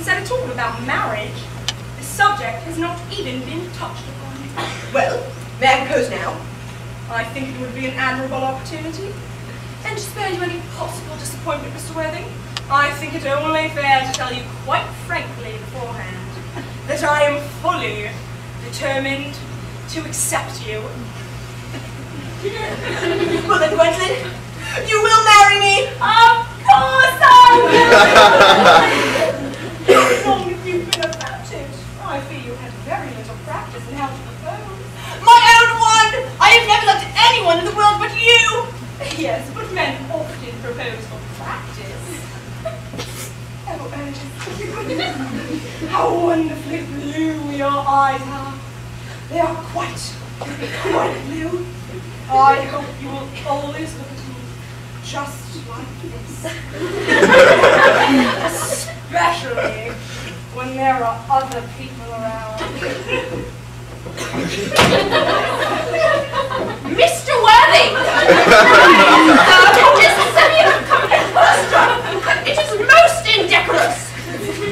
said at all about marriage. The subject has not even been touched upon. Well, may I propose now? I think it would be an admirable opportunity. And to spare you any possible disappointment, Mr. Worthing, I think it only fair to tell you quite frankly beforehand that I am fully determined to accept you. Well then, Gwendolyn, you will marry me! Of course I will! As long as you've been about it, I fear you have very little practice in how to propose. My own one! I have never loved anyone in the world but you! Yes, but men often propose for practice. Oh, Ernest. How wonderfully blue your eyes are. They are quite blue. I hope you will always look at me just like this. Especially when there are other people around. Mr. Worthing! It is most indecorous!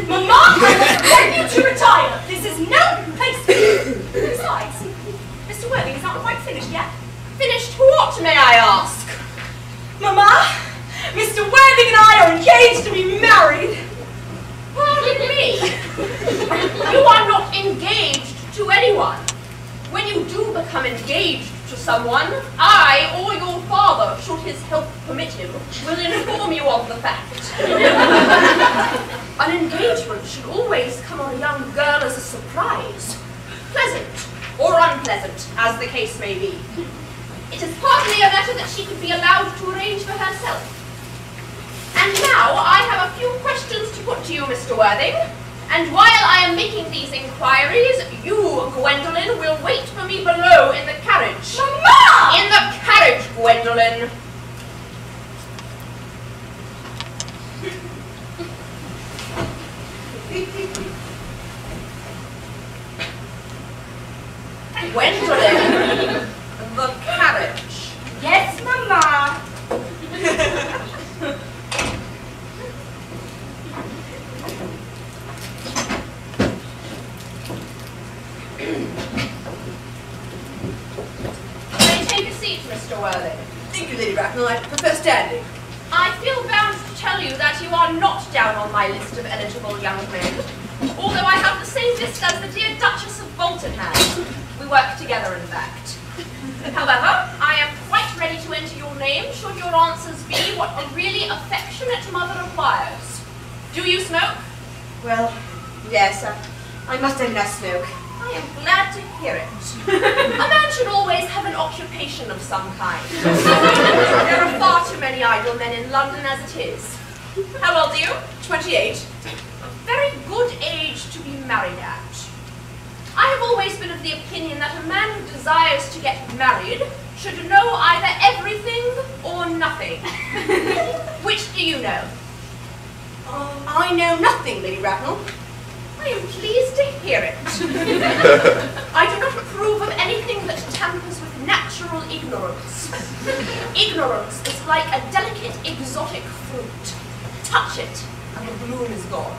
Mamma, I beg you to retire. This is no place for you. Besides, Mr. Worthing is not quite finished yet. Finished what, may I ask? Mamma, Mr. Worthing and I are engaged to be married. Pardon me. You are not engaged to anyone. When you do become engaged to someone, I or your father, should his health permit him, will inform you of the fact. An engagement should always come on a young girl as a surprise. Pleasant or unpleasant, as the case may be. It is partly a matter that she could be allowed to arrange for herself. And now I have a few questions to put to you, Mr. Worthing. And while I am making these inquiries, you, Gwendolyn, will wait for me below in the carriage. Mamma! In the carriage, Gwendolyn. Gwendolyn, the carriage. Yes, Mamma. May take a seat, Mr. Worthing. Thank you, Lady Bracknell. I prefer standing. I feel bound to tell you that you are not down on my list of eligible young men, although I have the same list as the dear Duchess of Bolton has. We work together, in fact. However, I am quite ready to enter your name should your answers be what a really affectionate mother requires. Do you smoke? Well, yes, I must admit I smoke. I am glad to hear it. A man should always have an occupation of some kind. There are far too many idle men in London as it is. How old are you? 28. A very good age to be married at. I have always been of the opinion that a man who desires to get married should know either everything or nothing. Which do you know? I know nothing, Lady Bracknell. I am pleased to hear it. I do not approve of anything that tampers with natural ignorance. Ignorance is like a delicate exotic fruit. Touch it, and the bloom is gone.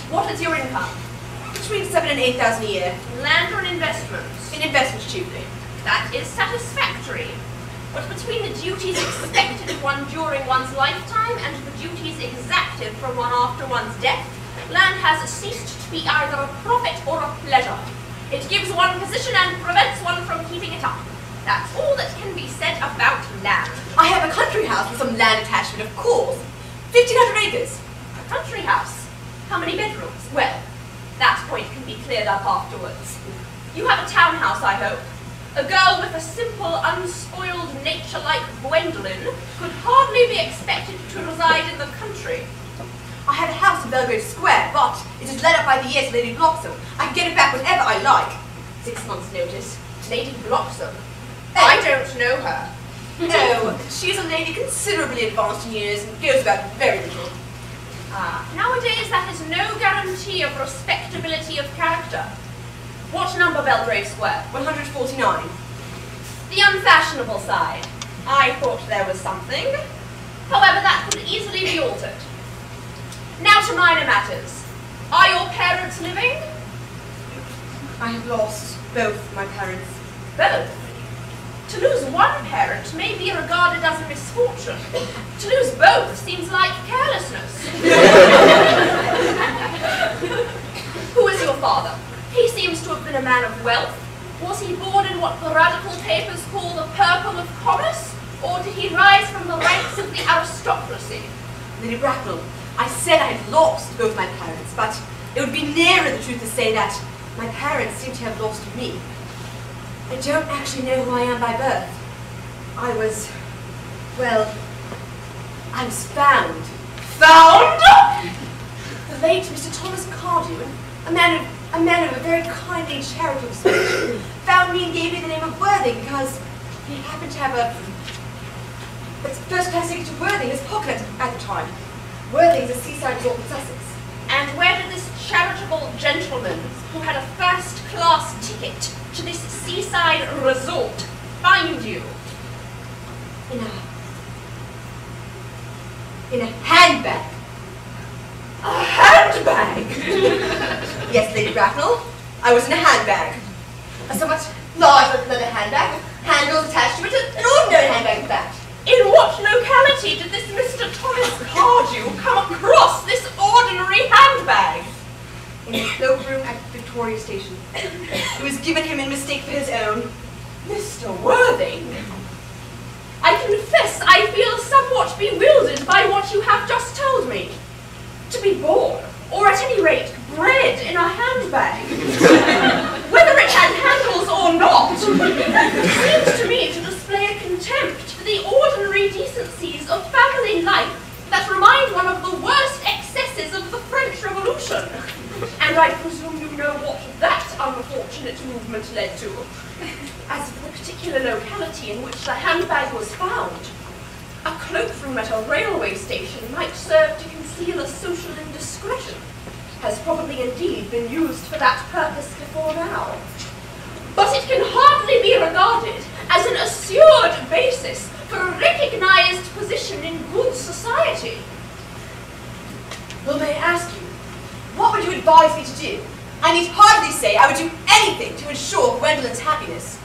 What is your income? Between 7,000 and 8,000 a year. Land or investments? In investments, chiefly. That is satisfactory. But between the duties expected of one during one's lifetime and the duties exacted from one after one's death, land has ceased to be either a profit or a pleasure. It gives one position and prevents one from keeping it up. That's all that can be said about land. I have a country house with some land attachment, of course. 1,500 acres. A country house? How many bedrooms? Well, that point can be cleared up afterwards. You have a townhouse, I hope. A girl with a simple, unspoiled nature like Gwendolyn could hardly be expected to reside in the country. I have a house in Belgrave Square, but it is let up by the year to Lady Bloxham. I can get it back whenever I like. 6 months' notice. Lady Bloxham? I don't know her. Oh, she is a lady considerably advanced in years and goes about very little. Nowadays that is no guarantee of respectability of character. What number Belgrave Square? 149. The unfashionable side. I thought there was something. However, that could easily be altered. Now to minor matters. parents living? I have lost both my parents. Both? To lose one parent may be regarded as a misfortune. To lose both seems like carelessness. Who is your father? He seems to have been a man of wealth. Was he born in what the radical papers call the purple of commerce? Or did he rise from the ranks of the aristocracy? Lady Bracknell, I said I had lost both my parents, but it would be nearer the truth to say that my parents seem to have lost me. I don't actually know who I am by birth. I was found. Found? The late Mr. Thomas Cardew, a man of a very kindly charitable speech, found me and gave me the name of Worthing because he happened to have a first-class ticket to Worthing in his pocket at the time. Worthing's a seaside resort in Sussex. And where did this charitable gentleman, who had a first-class ticket to this seaside resort, find you? In a handbag. A handbag? Yes, Lady Bracknell, I was in a handbag. A somewhat larger leather handbag, handles attached to it, an ordinary handbag in fact. In what locality did this Mr. Thomas Cardew come across this ordinary handbag? In the cloakroom at Victoria Station. It was given him in mistake for his own. Mr. Worthing, I confess I feel somewhat bewildered by what you have just told me. To be born, or at any rate, bred in a handbag, whether it had handles or not, seems to me to display a contempt for the ordinary decencies of family life that remind one of the worst excesses of the French Revolution. And I presume you know what that unfortunate movement led to. As for the particular locality in which the handbag was found, a cloakroom at a railway station might serve to conceal a social indiscretion, has probably indeed been used for that purpose before now. But it can hardly be regarded as an assured basis for a recognized position in good society. Well, may I ask you, what would you advise me to do? I need hardly say I would do anything to ensure Gwendolyn's happiness.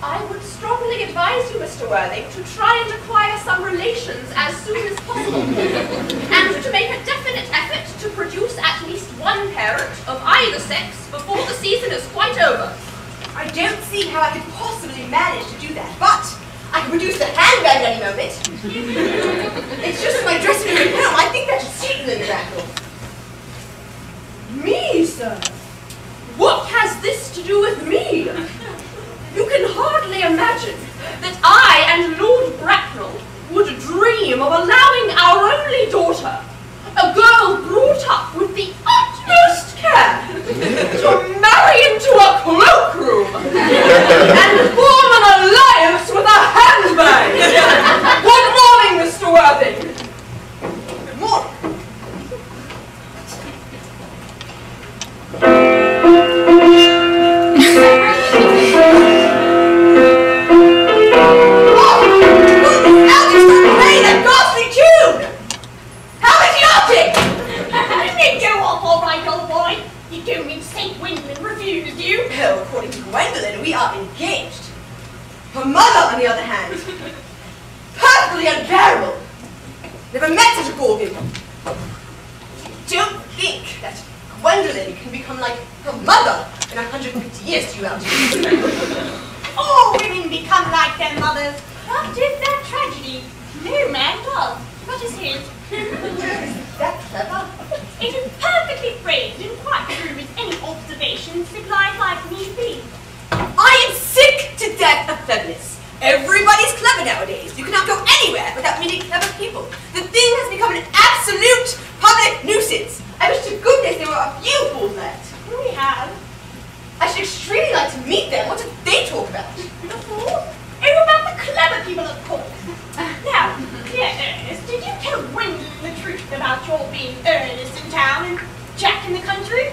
I would strongly advise you, Mr. Worthing, to try and acquire some relations as soon as possible, and to make a definite effort to produce at least one parent of either sex before the season is quite over. I don't see how I could possibly manage to do that, but I can produce the handbag at any moment. It's just in my dressing room at home. I think that should suit Lady Bracknell. Me, sir? What has this to do with me? You can hardly imagine that I and Lord Bracknell would dream of allowing our only daughter, a girl brought up with the utmost care, to marry into a cloakroom and form an alliance with a handbag. Good morning, Mr. Worthing. Good morning. Well, according to Gwendolyn, we are engaged. Her mother, on the other hand, perfectly unbearable. Never met such a gorgon. Don't think that Gwendolyn can become like her mother in 150 years, do you, Algie? All women become like their mothers. What is their tragedy? No man does. What is his? Is that clever? It is perfectly phrased and quite true as any observation civilized life need be. I am sick to death of cleverness. Everybody's clever nowadays. You cannot go anywhere without meeting clever people. The thing has become an absolute public nuisance. I wish to goodness there were a few fools left. We have. I should extremely like to meet